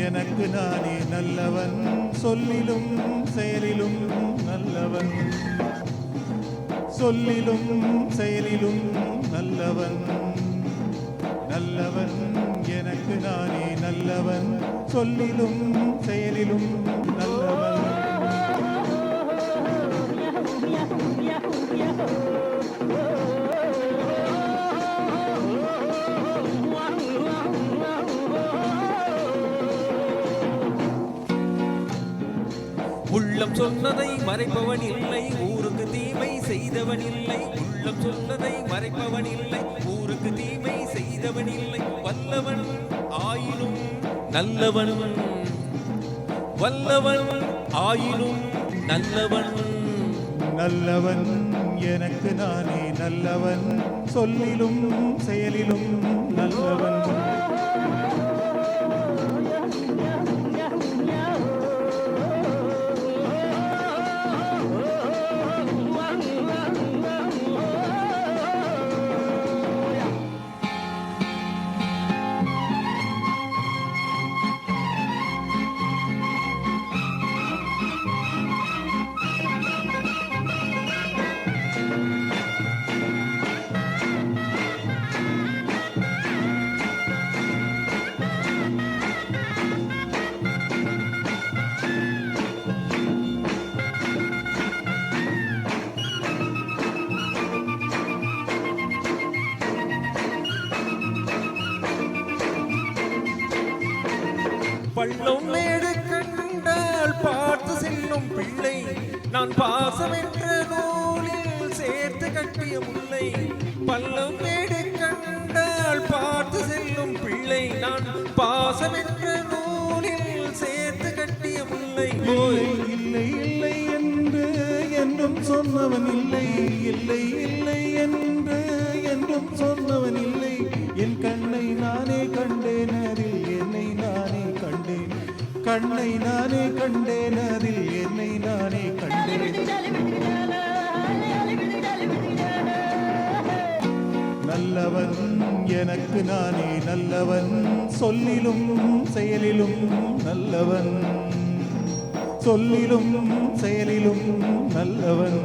எனக்கு நானே நல்லவன், சொல்லிலும் செயலிலும் நல்லவன், சொல்லிலும் செயலிலும் நல்லவன், நல்லவன் எனக்கு நானே நல்லவன், சொல்லிலும் செயலிலும் நல்லவன். உள்ளம் சொன்னதை மறைப்பவன் இல்லை, ஊருக்கு தீமை செய்தவன் இல்லை. உள்ளம் சொன்னதை மறைப்பவன் இல்லை, ஊருக்கு தீமை செய்தவன் இல்லை. வல்லவன் ஆயினும் நல்லவன், வல்லவன் ஆயினும் நல்லவன், நல்லவன் எனக்கு நானே நல்லவன், சொல்லிலும் செயலிலும் நல்லவன். பள்ளம் மேடு கண்டால் பார்த்து செல்லும் பிள்ளை, நான் பாசம் என்ற நூலில் சேர்த்து கட்டிய முல்லை. பள்ளம் மேடு கண்டால் பார்த்து செல்லும் பிள்ளை, நான் பாசம் என்ற நூலில் சேர்த்து கட்டிய முல்லை. இல்லை இல்லை இல்லை என்று என்றும் சொன்னவன் இல்லை, இல்லை இல்லை என்று என்றும் சொன்னவன் இல்லை. என் கண்ணை நானே கண்டேன், அதில் என்னை நானே கண்டேன், கண்ணை நானே கண்டேன், அதில் என்னை நானே கண்டேன். நல்லவன் எனக்கு நானே நல்லவன், சொல்லிலும் செயலிலும் நல்லவன், சொல்லிலும் செயலிலும் நல்லவன்.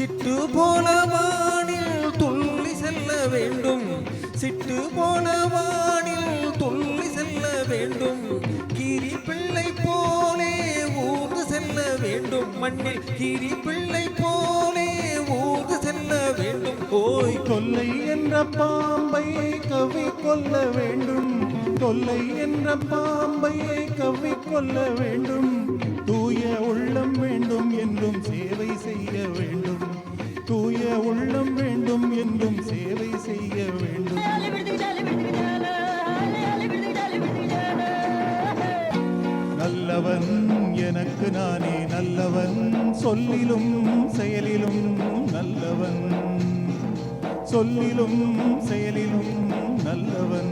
சிட்டு போல வானில் துள்ளி செல்ல வேண்டும், சிட்டு போல வானில் துள்ளி செல்ல வேண்டும். கிரி பிள்ளை போலே ஊர்ந்து செல்ல வேண்டும், மண்ணில் கிரி பிள்ளை போலே ஊர்ந்து செல்ல வேண்டும். ஓய் கொல்லை என்ற பாம்பை கவி கொல்ல வேண்டும், கொல்லை என்ற பாம்பை கவி கொல்ல வேண்டும். தூய உள்ளம் வேண்டும் என்றும் சேவை செய்ய வேண்டும், தூய உள்ளம் வேண்டும் என்றும் சேவை செய்ய வேண்டும். நல்லவன் எனக்கு நானே நல்லவன், சொல்லிலும் செயலிலும் நல்லவன், சொல்லிலும் செயலிலும் நல்லவன்.